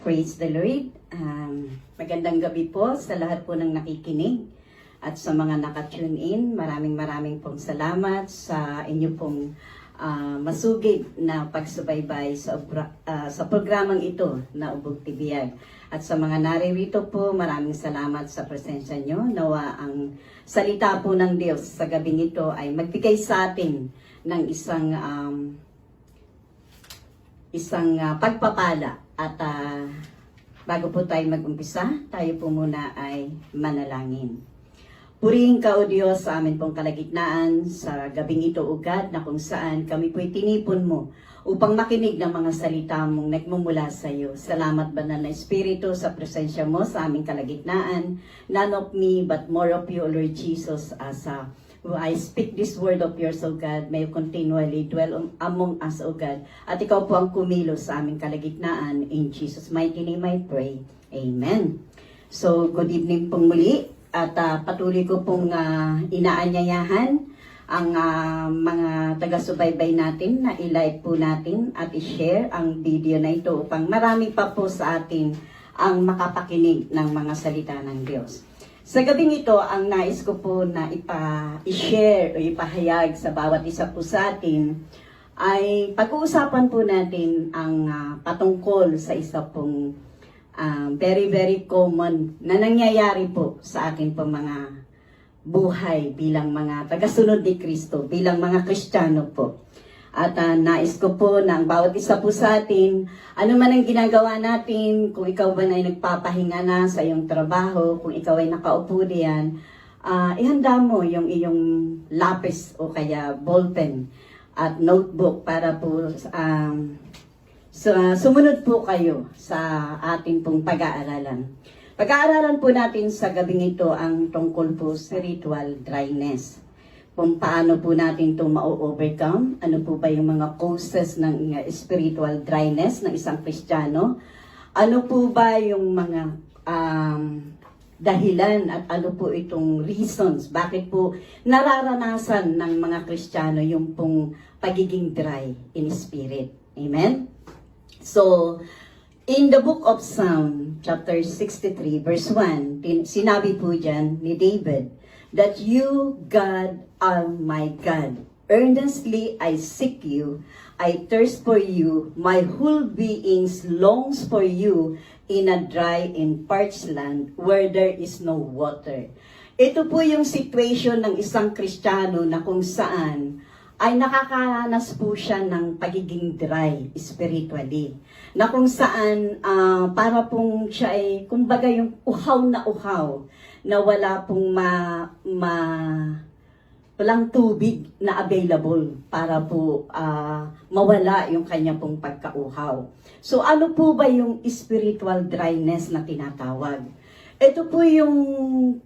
Praise the Lord. Magandang gabi po sa lahat po ng nakikinig at sa mga naka-tune in. Maraming pong salamat sa inyo pong masugid na pagsubaybay sa programang ito na Ubog Tibiyag. At sa mga naririto po, maraming salamat sa presensya nyo. Nawa ang salita po ng Diyos sa gabing ito ay magbigay sa atin ng isang pagpapala. At bago po tayo mag-umpisa, tayo po muna ay manalangin. Purihin ka, O Diyos, sa amin pong kalagitnaan sa gabing ito, O God, na kung saan kami po'y tinipon mo upang makinig ng mga salita mong nagmumula sa iyo. Salamat, Banal na Espiritu, sa presensya mo sa aming kalagitnaan. None of me, but more of you, O Lord Jesus, as I speak this word of yours, O God, may you continually dwell among us, O God. At ikaw po ang kumilos sa aming kalagitnaan. In Jesus' mighty name I pray. Amen. So, good evening pong muli. At patuloy ko pong inaanyayahan ang mga taga-subaybay natin na i-like po natin at i-share ang video na ito upang marami pa po sa atin ang makapakinig ng mga salita ng Diyos. Sa gabing ito, ang nais ko po na i-share o ipahayag sa bawat isa po sa atin ay pag-uusapan po natin ang patungkol sa isa pong very common na nangyayari po sa akin po mga buhay bilang mga tagasunod ni Kristo, bilang mga Kristiyano po. At nais ko po na ang bawat isa po sa atin, ano man ang ginagawa natin, kung ikaw ba na ay nagpapahinga na sa iyong trabaho, kung ikaw ay nakaupo diyan, ihanda mo yung iyong lapis o kaya ballpen at notebook para po sumunod po kayo sa ating pong pag-aaralan. Pag-aaralan po natin sa gabing ito ang tungkol po spiritual dryness. Kung paano po natin ito ma-overcome, ano po ba yung mga causes ng spiritual dryness ng isang Kristiyano, ano po ba yung mga dahilan at ano po itong reasons, bakit po nararanasan ng mga Kristiyano yung pong pagiging dry in spirit. Amen? So, in the book of Psalm, chapter 63, verse 1, sinabi po dyan ni David, that you, God, are my God. Earnestly I seek you. I thirst for you. My whole being longs for you in a dry and parched land where there is no water. Ito po yung situation ng isang Kristiyano na kung saan ay nakakaranas po siya ng pagiging dry spiritually. Na kung saan para pong siya ay kumbaga yung uhaw na wala pong walang tubig na available para po mawala yung kanya pong pagkauhaw. So ano po ba yung spiritual dryness na tinatawag? Ito po yung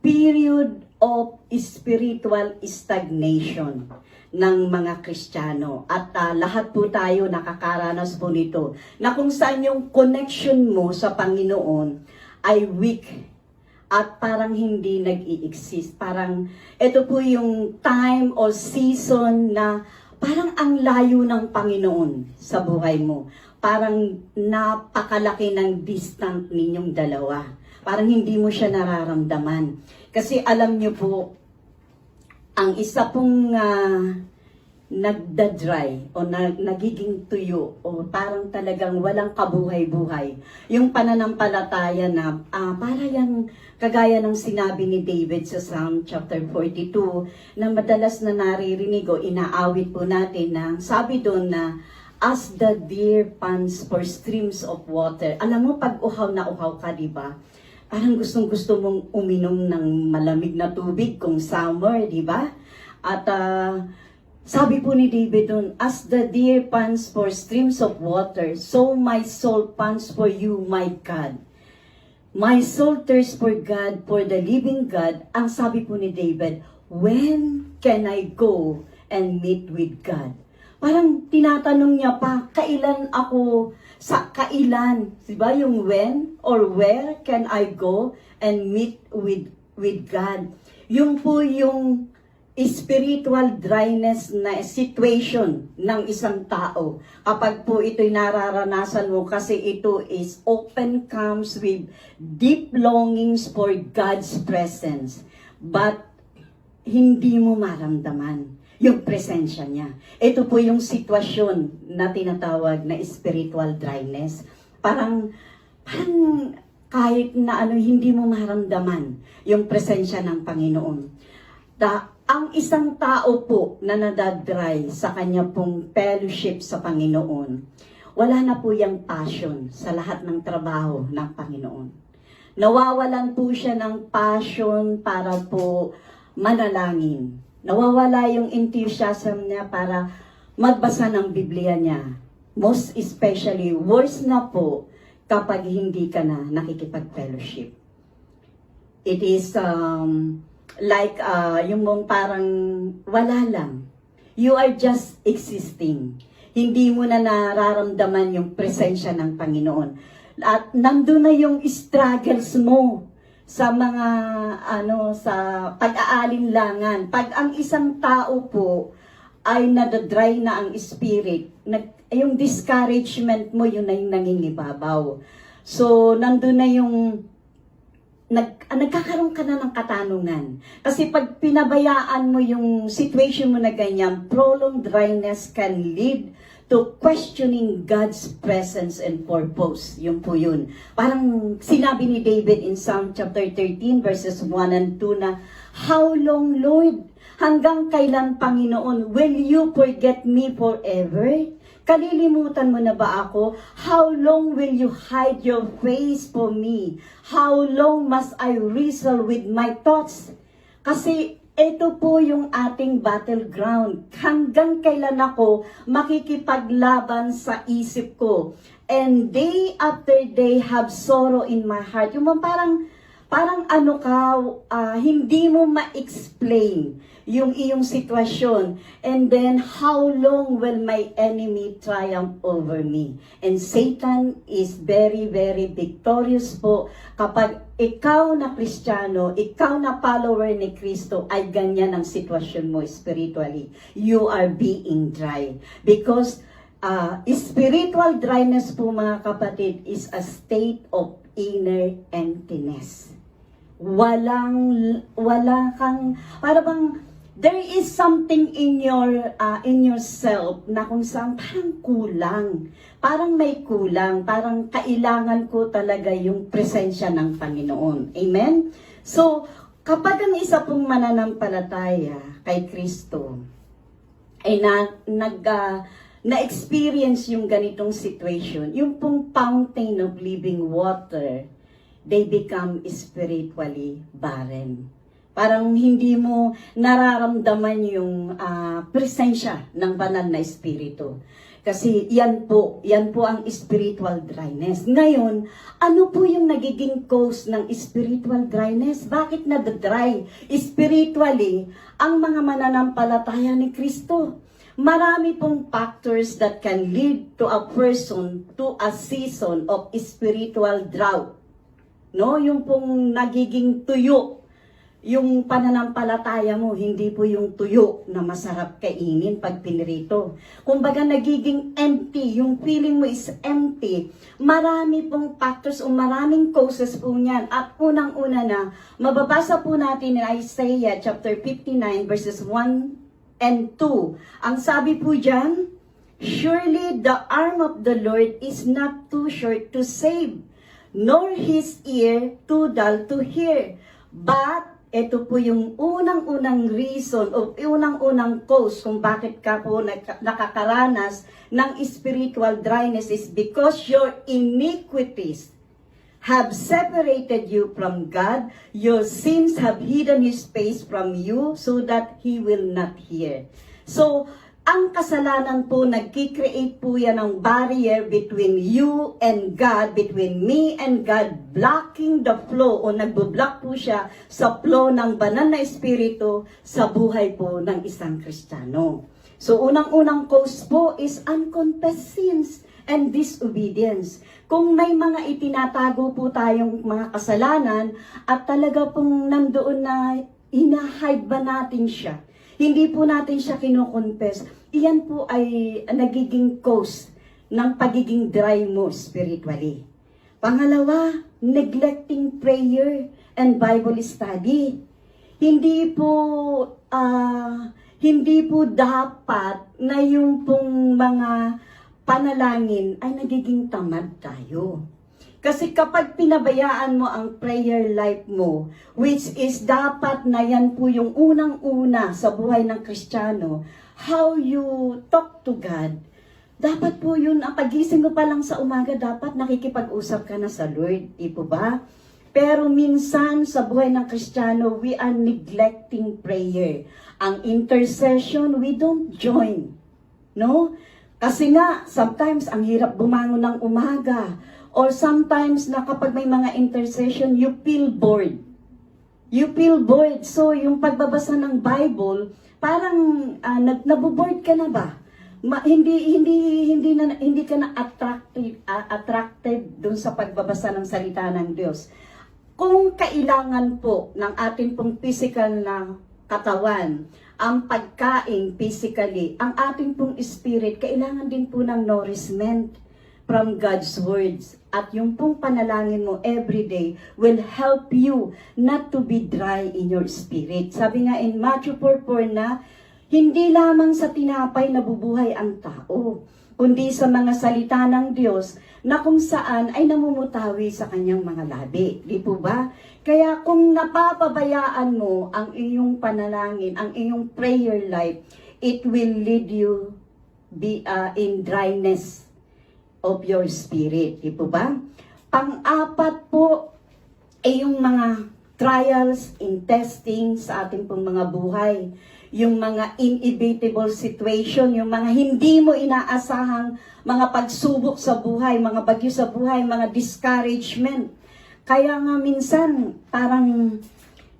period of spiritual stagnation ng mga Kristiyano. At lahat po tayo nakakaranas po nito na kung saan yung connection mo sa Panginoon ay weak at parang hindi nag-i-exist. Parang ito po yung time or season na parang ang layo ng Panginoon sa buhay mo. Parang napakalaki ng distant ninyong dalawa. Parang hindi mo siya nararamdaman. Kasi alam niyo po, ang isa pong nagda-dry o nagiging tuyo o parang talagang walang kabuhay-buhay. Yung pananampalataya na para yung kagaya ng sinabi ni David sa Psalm chapter 42 na madalas na naririnig o inaawit po natin na sabi doon na as the deer pants for streams of water. Alam mo, pag uhaw na uhaw ka, di ba? Parang gustong-gusto mong uminom ng malamig na tubig kung summer, di ba? At sabi po ni David doon, as the deer pants for streams of water, so my soul pants for you, my God. My soul thirsts for God, for the living God. Ang sabi po ni David, when can I go and meet with God? Parang tinatanong niya pa, kailan diba yung when or where can I go and meet with God? Yung po yung spiritual dryness na situation ng isang tao. Kapag po ito'y nararanasan mo, kasi ito is often comes with deep longings for God's presence. But hindi mo maramdaman yung presensya niya. Ito po yung sitwasyon na tinatawag na spiritual dryness. Parang kahit na hindi mo maramdaman yung presensya ng Panginoon. Ang isang tao po na nadadry sa kanya pong fellowship sa Panginoon, wala na po yung passion sa lahat ng trabaho ng Panginoon. Nawawalan po siya ng passion para po manalangin. Nawawala yung enthusiasm niya para magbasa ng Biblia niya. Most especially, worse na po kapag hindi ka na nakikipag-fellowship. It is like yung mong parang wala lang. You are just existing. Hindi mo na nararamdaman yung presensya ng Panginoon. At nandun na yung struggles mo sa mga sa pag-aalinlangan. Pag ang isang tao po ay nadadry na ang spirit, yung discouragement mo, yun na yung nangingibabaw. So, nandun na yung nagkakaroon ka na ng katanungan. Kasi pag pinabayaan mo yung situation mo na ganyan, prolonged dryness can lead to questioning God's presence and purpose. Yun po yun. Parang sinabi ni David in Psalm chapter 13 verses 1 and 2 na, "How long, Lord? Hanggang kailan, Panginoon? Will you forget me forever? Kalilimutan mo na ba ako? How long will you hide your face for me? How long must I wrestle with my thoughts?" Kasi ito po yung ating battleground. Hanggang kailan ako makikipaglaban sa isip ko? And day after day have sorrow in my heart. Yung parang hindi mo ma-explain yung iyong sitwasyon. And then, how long will my enemy triumph over me? And Satan is very, very victorious po kapag ikaw na Kristiyano, ikaw na follower ni Kristo, ay ganyan ang sitwasyon mo spiritually. You are being dry. Because spiritual dryness po, mga kapatid, is a state of inner emptiness. Wala kang, parang there is something in yourself na kung saan parang may kulang, parang kailangan ko talaga yung presensya ng Panginoon. Amen? So, kapag ang isa pong mananampalataya kay Kristo ay na-experience yung ganitong situation, yung pong fountain of living water, they become spiritually barren. Parang hindi mo nararamdaman yung presensya ng banal na espiritu. Kasi yan po ang spiritual dryness. Ngayon, ano po yung nagiging cause ng spiritual dryness? Bakit nadadry spiritually ang mga mananampalataya ni Kristo? Marami pong factors that can lead to a person to a season of spiritual drought. No, yung pong nagiging tuyo yung pananampalataya mo, hindi po yung tuyo na masarap kainin pag pinirito. Kumbaga nagiging empty, yung feeling mo is empty. Marami pong factors o maraming causes po niyan. At unang-una na, mababasa po natin in Isaiah chapter 59 verses 1 and 2. Ang sabi po dyan, "Surely the arm of the Lord is not too short to save, nor his ear too dull to hear." But ito po yung unang-unang reason o unang-unang cause kung bakit ka po nakakaranas ng spiritual dryness is because your iniquities have separated you from God. Your sins have hidden His face from you so that He will not hear. So, ang kasalanan po, nagkikreate po yan ng barrier between you and God, between me and God, blocking the flow o nagbo-block po siya sa flow ng banal na espiritu sa buhay po ng isang Kristiyano. So, unang-unang cause po is unconfessed sins and disobedience. Kung may mga itinatago po tayong mga kasalanan at talaga pong nandoon na hinahide ba natin siya, hindi po natin siya kinoconfess, iyan po ay nagiging cause ng pagiging dry mo spiritually. Pangalawa, neglecting prayer and Bible study. Hindi po dapat na yung pong mga panalangin ay nagiging tamad tayo. Kasi kapag pinabayaan mo ang prayer life mo, which is dapat na yan po yung unang-una sa buhay ng Kristiyano, how you talk to God, dapat po yun, ang pagising mo pa lang sa umaga, dapat nakikipag-usap ka na sa Lord, di po ba? Pero minsan sa buhay ng Kristiyano, we are neglecting prayer. Ang intercession, we don't join. No? Kasi nga, sometimes ang hirap bumangon ng umaga. Or sometimes na kapag may mga intercession, you feel bored. You feel bored. So, yung pagbabasa ng Bible, parang naboboard ka na ba? Hindi ka na attracted dun sa pagbabasa ng salita ng Diyos. Kung kailangan po ng ating pong physical na katawan, ang pagkain physically, ang ating pong spirit, kailangan din po ng nourishment from God's words. At yung pong panalangin mo everyday will help you not to be dry in your spirit. Sabi nga in Matthew 4:4 na, hindi lamang sa tinapay nabubuhay ang tao, kundi sa mga salita ng Diyos na kung saan ay namumutawi sa kanyang mga labi. Di po ba? Kaya kung napapabayaan mo ang iyong panalangin, ang iyong prayer life, it will lead you in dryness of your spirit. Di po ba? Pang-apat po ay yung mga trials in testing sa ating pong mga buhay. Yung mga inevitable situation, yung mga hindi mo inaasahang mga pagsubok sa buhay, mga bagyo sa buhay, mga discouragement. Kaya nga minsan, parang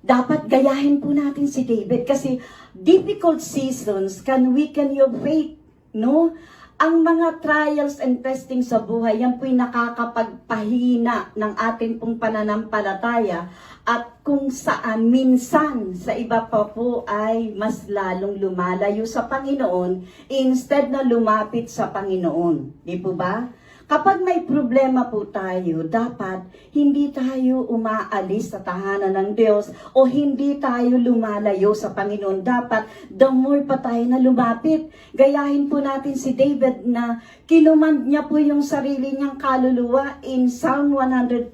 dapat gayahin po natin si David kasi difficult seasons can weaken your faith, no? Ang mga trials and testing sa buhay, yan po'y nakakapagpahina ng ating pong pananampalataya at kung saan minsan sa iba pa po ay mas lalong lumalayo sa Panginoon instead na lumapit sa Panginoon. Di po ba? Kapag may problema po tayo, dapat hindi tayo umaalis sa tahanan ng Diyos o hindi tayo lumalayo sa Panginoon. Dapat the more pa tayo na lumapit. Gayahin po natin si David na kinumand niya po yung sarili niyang kaluluwa in Psalm 143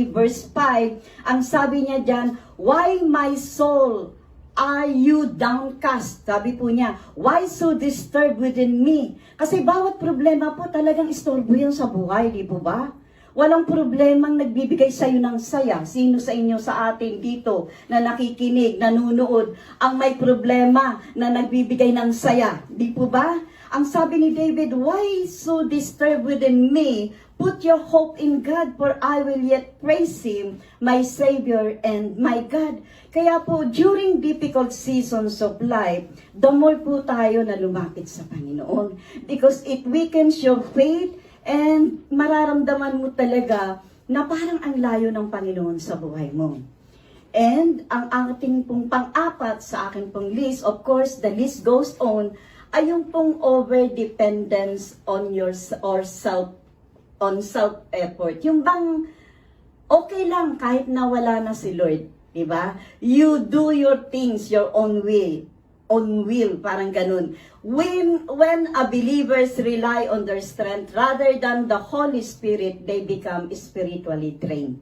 verse 5. Ang sabi niya dyan, "Why my soul are you downcast?" Sabi po niya, "Why so disturbed within me?" Kasi bawat problema po talagang istorbo yan sa buhay, di po ba? Walang problemang nagbibigay sa iyo ng saya. Sino sa inyo sa atin dito na nakikinig, nanunood, ang may problema na nagbibigay ng saya, di po ba? Ang sabi ni David, "Why so disturbed within me? Put your hope in God, for I will yet praise Him, my Savior and my God." Kaya po, during difficult seasons of life, the more po tayo na lumapit sa Panginoon. Because it weakens your faith and mararamdaman mo talaga na parang ang layo ng Panginoon sa buhay mo. And ang ating pong pang-apat sa akin pong list, of course, the list goes on, ay yung pong over-dependence on self-effort. Yung bang okay lang kahit na wala na si Lord, di ba? You do your things your own will, parang ganun. When a believers rely on their strength rather than the Holy Spirit, they become spiritually drained.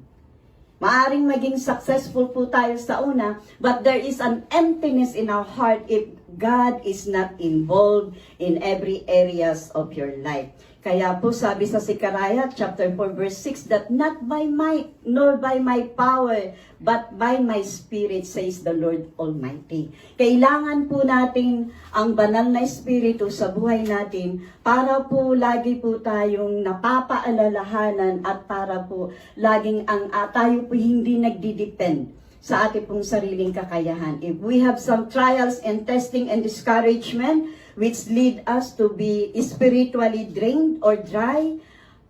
Maaring maging successful po tayo sa una, but there is an emptiness in our heart if God is not involved in every areas of your life. Kaya po sabi sa Zechariah chapter 4 verse 6 that not by might nor by my power but by my spirit says the Lord Almighty. Kailangan po natin ang banal na espiritu sa buhay natin para po lagi po tayong napapaalalahanan at para po laging tayo po hindi nagdidepend sa ating pong sariling kakayahan. If we have some trials and testing and discouragement which lead us to be spiritually drained or dry,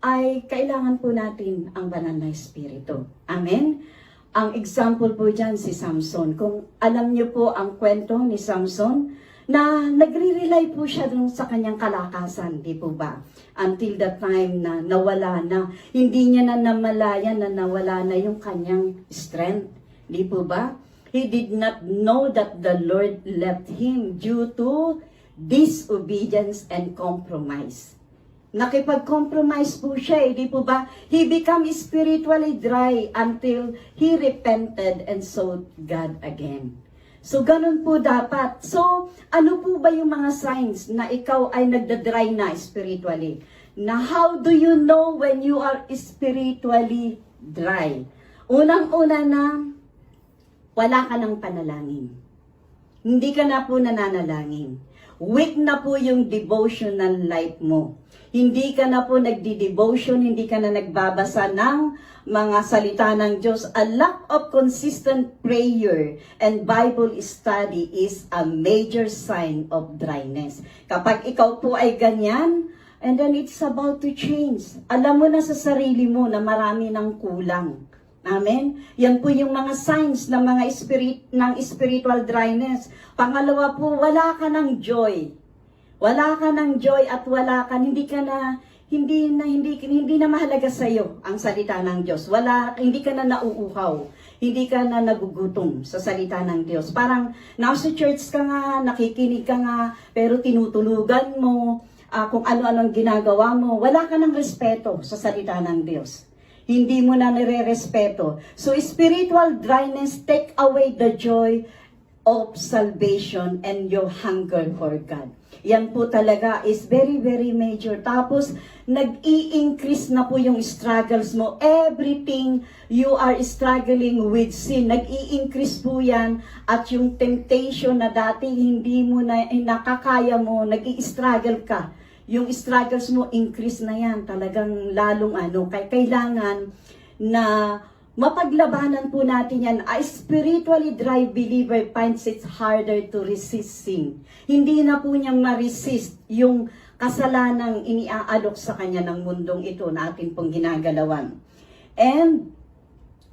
ay kailangan po natin ang banal na espiritu. Amen? Ang example po dyan si Samson. Kung alam niyo po ang kwento ni Samson, na nagre-rely po siya dun sa kanyang kalakasan, di po ba? Until the time na nawala na, hindi niya na namalayan na nawala na yung kanyang strength, di po ba? He did not know that the Lord left him due to disobedience and compromise. Nakipag-compromise po siya, di po ba? He became spiritually dry until he repented and sought God again. So, ganun po dapat. So, ano po ba yung mga signs na ikaw ay nagda-dry na spiritually? Na how do you know when you are spiritually dry? Unang-una na, wala ka ng panalangin. Hindi ka na po nananalangin. Weak na po yung devotional life mo. Hindi ka na po nagdi-devotion, hindi ka na nagbabasa ng mga salita ng Diyos. A lack of consistent prayer and Bible study is a major sign of dryness. Kapag ikaw po ay ganyan, and then it's about to change. Alam mo na sa sarili mo na marami ng kulang. Amen? Yan po yung mga signs ng mga spiritual dryness. Pangalawa po, wala ka ng joy. Wala ka ng joy at hindi na mahalaga sa iyo ang salita ng Diyos. Hindi ka na nauuhaw. Hindi ka na nagugutom sa salita ng Diyos. Parang nasa church ka nga, nakikinig ka nga, pero tinutulugan mo kung ano-anong ginagawa mo. Wala ka ng respeto sa salita ng Diyos. Hindi mo na nire-respeto. So spiritual dryness take away the joy of salvation and your hunger for God. Yan po talaga is very, very major. Tapos, nag-i-increase na po yung struggles mo. Everything you are struggling with sin, nag-i-increase po yan. At yung temptation na dati hindi mo na nakakaya mo, nag-i-struggle ka. Yung struggles mo, increase na yan. Talagang lalong kailangan na mapaglabanan po natin yan. A spiritually dry believer finds it harder to resist sin. Hindi na po niyang ma-resist yung kasalanang iniaalok sa kanya ng mundong ito na atin pong ginagalawan. And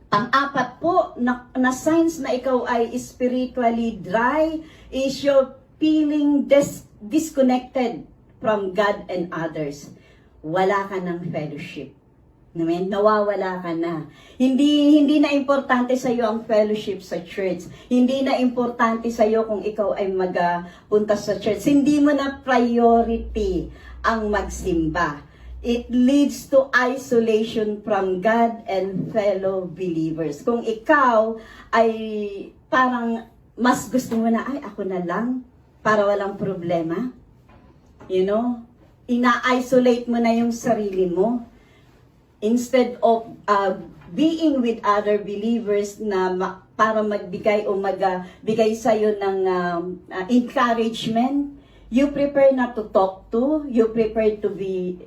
pang-apat po na signs na ikaw ay spiritually dry is your feeling disconnected from God and others. Wala ka ng fellowship. Amen? Nawawala ka na. Hindi na importante sa iyo ang fellowship sa church. Hindi na importante sa iyo kung ikaw ay magpunta sa church. Hindi mo na priority ang magsimba. It leads to isolation from God and fellow believers. Kung ikaw ay parang mas gusto mo na, ako na lang para walang problema. Ina-isolate mo na yung sarili mo. Instead of being with other believers na para magbigay o magbigay sa'yo ng encouragement, you prefer not to talk to, you prefer to be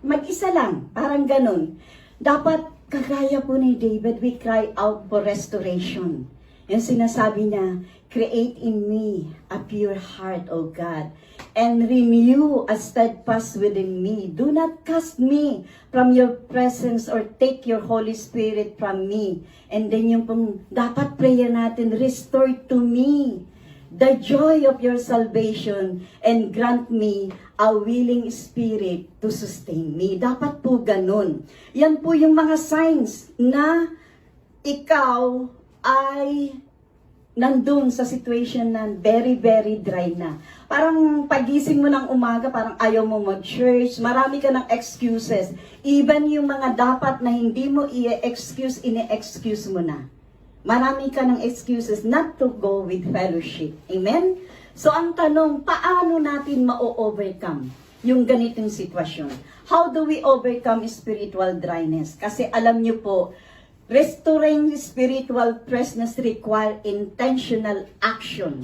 mag-isa lang, parang ganun. Dapat, kagaya po ni David, we cry out for restoration. Yung sinasabi niya, create in me a pure heart, O God, and renew a steadfast within me. Do not cast me from your presence or take your Holy Spirit from me. And then yung pong dapat prayer natin, restore to me the joy of your salvation and grant me a willing spirit to sustain me. Dapat po ganun. Yan po yung mga signs na ikaw ay nandun sa situation na very, very dry na. Parang pagising mo ng umaga, parang ayaw mo mag-church, marami ka ng excuses. Even yung mga dapat na hindi mo i-excuse, ine-excuse mo na. Marami ka ng excuses not to go with fellowship. Amen? So ang tanong, paano natin ma-overcome yung ganitong sitwasyon? How do we overcome spiritual dryness? Kasi alam niyo po, restoring spiritual freshness require intentional action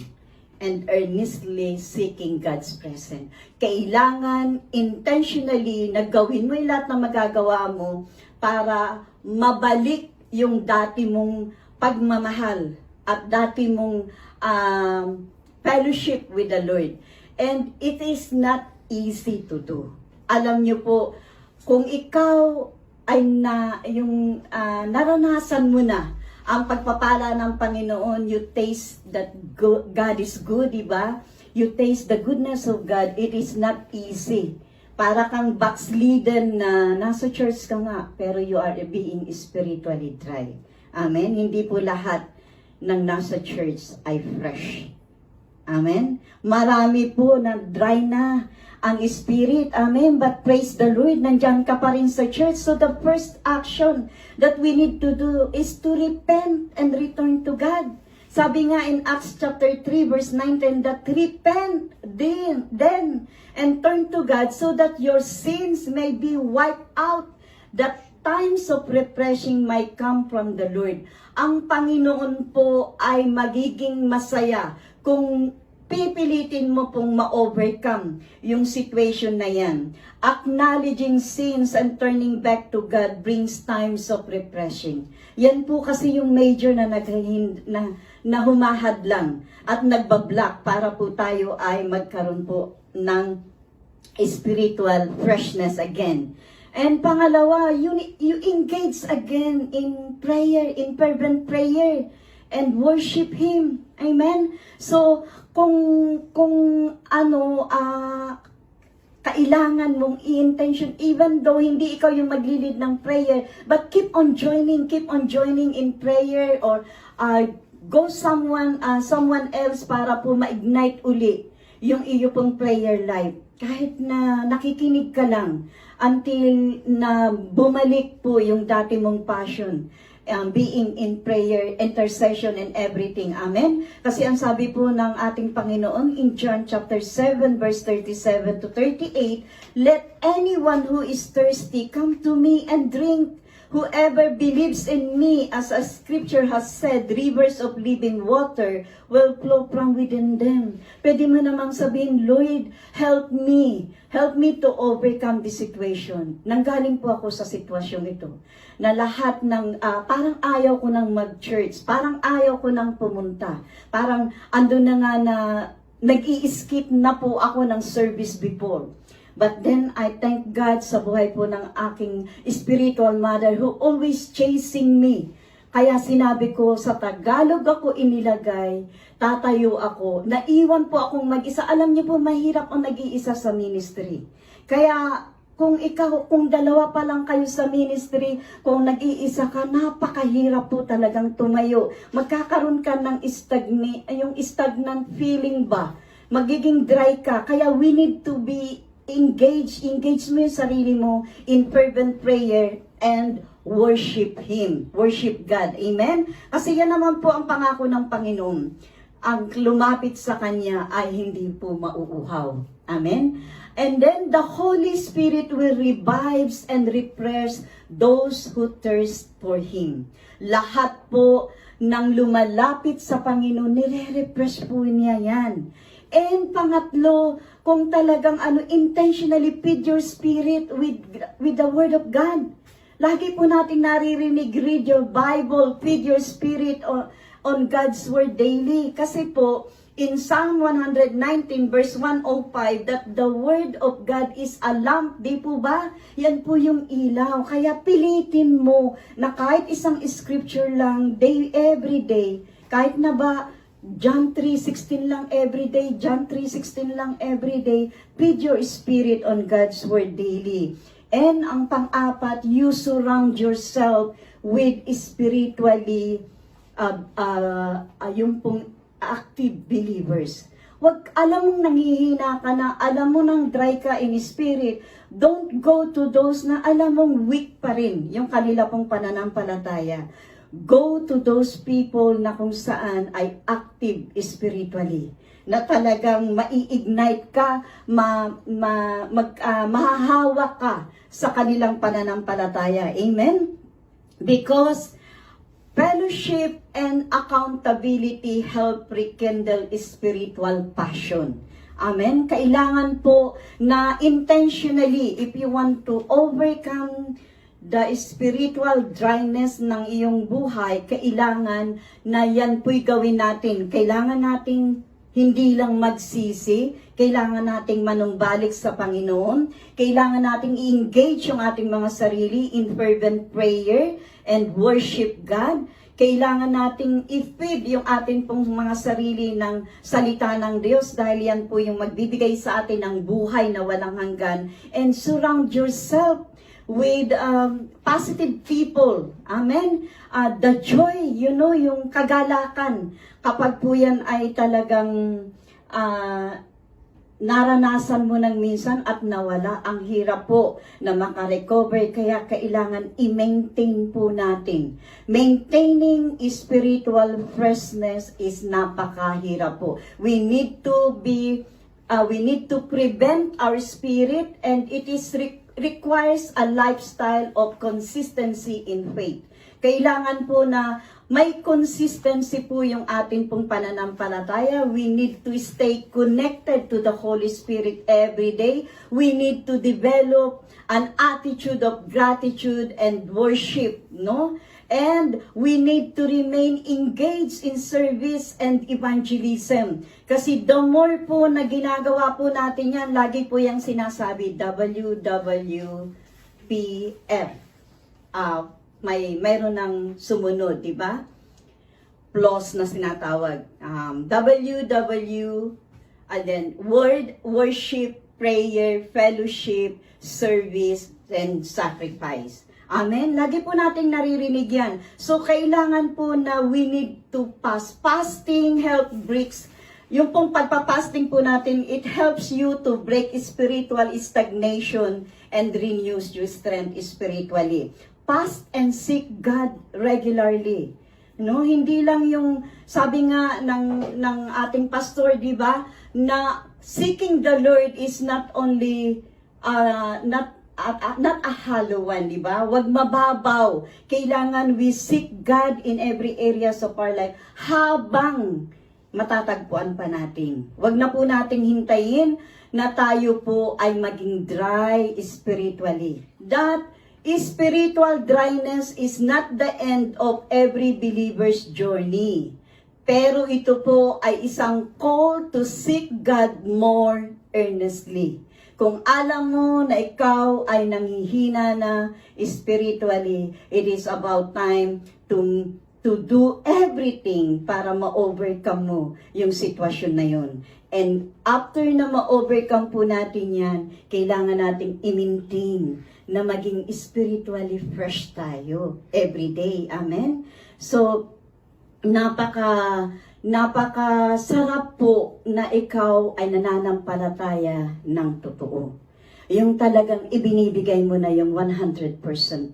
and earnestly seeking God's presence. Kailangan intentionally na gawin mo yung lahat na magagawa mo para mabalik yung dati mong pagmamahal at dati mong fellowship with the Lord. And it is not easy to do. Alam niyo po, kung ikaw ay naranasan mo na Ang pagpapala ng Panginoon, you taste that God is good, di ba? You taste the goodness of God. It is not easy. Para kang backslidden na nasa church ka nga, pero you are being spiritually dry. Amen? Hindi po lahat ng nasa church ay fresh. Amen? Marami po na dry na ang spirit. Amen? But praise the Lord, nandyan ka pa rin sa church. So the first action that we need to do is to repent and return to God. Sabi nga in Acts chapter 3 verse 19 that repent then and turn to God so that your sins may be wiped out, that times of refreshing might come from the Lord. Ang Panginoon po ay magiging masaya kung pipilitin mo pong ma-overcome yung situation na yan. Acknowledging sins and turning back to God brings times of refreshing. Yan po kasi yung major na humahad lang at nagbablock para po tayo ay magkaroon po ng spiritual freshness again. And pangalawa, you engage again in prayer, in fervent prayer, and worship Him. Amen? So, kung kailangan mong i-intention, even though hindi ikaw yung maglilid ng prayer, but keep on joining in prayer, or go someone else para po ma-ignite uli yung iyo pong prayer life. Kahit na nakikinig ka lang, until na bumalik po yung dati mong passion. Being in prayer, intercession, and everything. Amen? Kasi ang sabi po ng ating Panginoon in John chapter 7 verse 37 to 38, let anyone who is thirsty come to me and drink. Whoever believes in me, as a scripture has said, rivers of living water will flow from within them. Pwede mo namang sabihin, Lord, help me to overcome this situation. Nanggaling po ako sa sitwasyon ito, na lahat ng, parang ayaw ko nang mag-church, parang ayaw ko nang pumunta, parang ando na nga na, nag-i-skip na po ako ng service before. But then, I thank God sa buhay po ng aking spiritual mother who always chasing me. Kaya sinabi ko, sa Tagalog ako inilagay, tatayo ako. Naiwan po akong mag-isa. Alam niyo po, mahirap ang nag-iisa sa ministry. Kaya, kung dalawa pa lang kayo sa ministry, kung nag-iisa ka, napakahirap po talagang tumayo. Magkakaroon ka ng yung stagnant feeling ba? Magiging dry ka. Kaya we need to be engage mo yung sarili mo in fervent prayer and worship Him, worship God. Amen? Kasi yan naman po ang pangako ng Panginoon. Ang lumapit sa Kanya ay hindi po mauuhaw. Amen? And then the Holy Spirit will revive and refresh those who thirst for Him. Lahat po ng lumalapit sa Panginoon, nire-refresh po niya yan. And pangatlo, kung talagang intentionally feed your spirit with the Word of God. Lagi po natin naririnig, read your Bible, feed your spirit on God's Word daily. Kasi po, in Psalm 119 verse 105, that the Word of God is a lamp, di po ba? Yan po yung ilaw. Kaya pilitin mo na kahit isang scripture lang, every day, kahit na ba, John 3:16 lang everyday, John 3:16 lang everyday, feed your spirit on God's Word daily. And ang pang-apat, you surround yourself with spiritually, yung pong active believers. Wag, alam mong nanghihina ka na, alam mo nang dry ka in spirit, don't go to those na alam mong weak pa rin yung kanila pong pananampalataya. Go to those people na kung saan ay active spiritually, na talagang mai-ignite ka, mahahawak ka sa kanilang pananampalataya. Amen? Because fellowship and accountability help rekindle spiritual passion. Amen? Kailangan po na intentionally, if you want to overcome the spiritual dryness ng iyong buhay, kailangan na yan po'y gawin natin. Kailangan nating hindi lang magsisi, kailangan nating manumbalik sa Panginoon, kailangan nating i-engage yung ating mga sarili in fervent prayer and worship God. Kailangan nating i-feed yung ating pong mga sarili ng salita ng Diyos dahil yan po yung magbibigay sa atin ng buhay na walang hanggan. And surround yourself with positive people. Amen? The joy, yung kagalakan. Kapag po yan ay talagang naranasan mo ng minsan at nawala, ang hirap po na makarecover, kaya kailangan i-maintain po natin. Maintaining spiritual freshness is napakahirap po. We need to prevent our spirit, and it requires a lifestyle of consistency in faith. Kailangan po na may consistency po yung ating pong pananampalataya. We need to stay connected to the Holy Spirit every day. We need to develop an attitude of gratitude and worship, no? And we need to remain engaged in service and evangelism. Kasi the more po na ginagawa po natin yan, lagi po yung sinasabi, WWPF. Mayroon ng sumunod, di ba? Plus na sinatawag. And then word, worship, prayer, fellowship, service, and sacrifice. Amen? Lagi po nating naririnig yan. So, kailangan po na we need to fast. Fasting help breaks. Yung pong pagpapasting po natin, it helps you to break spiritual stagnation and renews your strength spiritually. Fast and seek God regularly. No, hindi lang yung sabi nga ng ating pastor, di ba, na seeking the Lord is not only not a hollow one, di ba? Huwag mababaw. Kailangan we seek God in every areas of our life habang matatagpuan pa natin. Huwag na po nating hintayin na tayo po ay maging dry spiritually. That spiritual dryness is not the end of every believer's journey. Pero ito po ay isang call to seek God more earnestly. Kung alam mo na ikaw ay nanghihina na spiritually, it is about time to do everything para ma-overcome mo yung sitwasyon na yun. And after na ma-overcome po natin yan, kailangan nating i-maintain na maging spiritually fresh tayo every day. Amen? So, napaka-sarap po na ikaw ay nananampalataya ng totoo. Yung talagang ibinibigay mo na yung 100%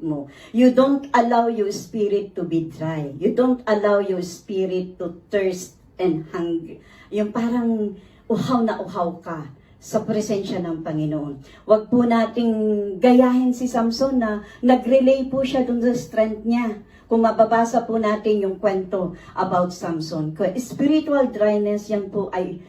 mo. You don't allow your spirit to be dry. You don't allow your spirit to thirst and hunger. Yung parang uhaw na uhaw ka sa presensya ng Panginoon. Huwag po nating gayahin si Samson na nag-relay po siya dun sa strength niya. Kung mababasa po natin yung kwento about Samson. Spiritual dryness, yan po ay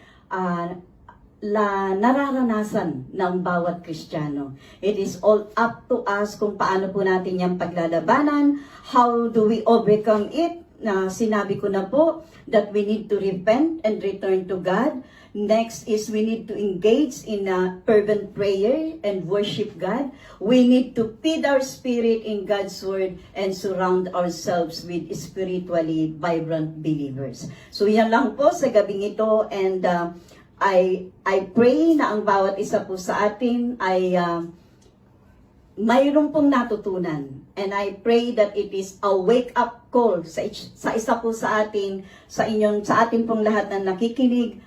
nararanasan ng bawat Kristiyano. It is all up to us kung paano po natin yung paglalabanan. How do we overcome it? Sinabi ko na po that we need to repent and return to God. Next is we need to engage in a fervent prayer and worship God. We need to feed our spirit in God's word and surround ourselves with spiritually vibrant believers. So yan lang po sa gabing ito, and I pray na ang bawat isa po sa atin ay mayroon pong natutunan. And I pray that it is a wake-up call sa isa po sa atin, sa atin pong lahat na nakikinig.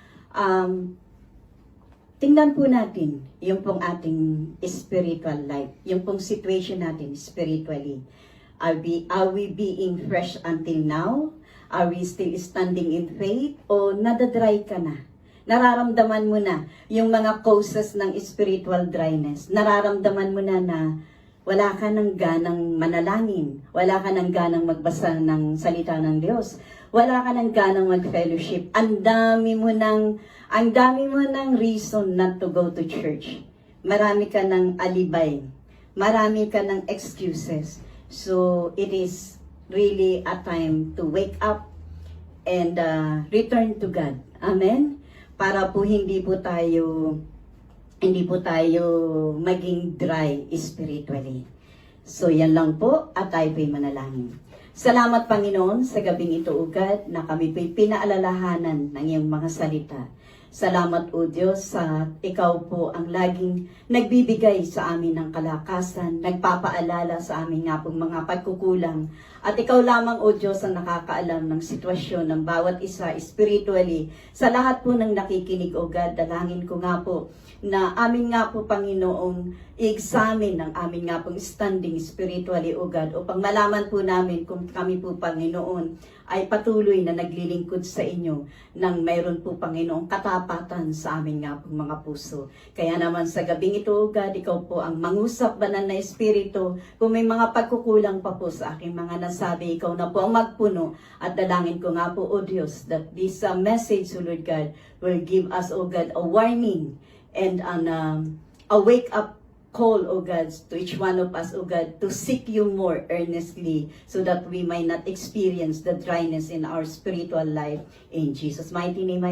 Tingnan po natin yung pong ating spiritual life, yung pong situation natin spiritually. Are we being fresh until now? Are we still standing in faith? O nadadry ka na? Nararamdaman mo na yung mga causes ng spiritual dryness. Nararamdaman mo na wala ka ng ganang manalangin. Wala ka ng ganang magbasa ng salita ng Diyos. Wala ka ng ganang mag-fellowship. Ang dami mo ng reason not to go to church. Marami ka ng alibay. Marami ka ng excuses. So, it is really a time to wake up and return to God. Amen? para po hindi po tayo maging dry spiritually. So yan lang po at tayo po'y manalangin. Salamat Panginoon sa gabing ito ugad na kami po'y pinaalalahanan ng iyong mga salita. Salamat o Diyos sa ikaw po ang laging nagbibigay sa amin ng kalakasan, nagpapaalala sa amin nga pong mga pagkukulang. At ikaw lamang o Diyos ang nakakaalam ng sitwasyon ng bawat isa spiritually. Sa lahat po ng nakikinig o God, dalangin ko nga po na amin nga po Panginoong i-examine ang amin nga pong standing spiritually o God upang malaman po namin kung kami po Panginoon ay patuloy na naglilingkod sa inyo nang mayroon po Panginoong katapatan sa amin nga pong mga puso. Kaya naman sa gabing ito o God, ikaw po ang mangusap banal na espiritu. Kung may mga pagkukulang pa po sa aking mga nasabi, ikaw na po ang magpuno at dalangin ko nga po o Diyos that this message o Lord God will give us o God a warning and a wake-up call, O God, to each one of us, O God, to seek you more earnestly so that we might not experience the dryness in our spiritual life. In Jesus' mighty name, I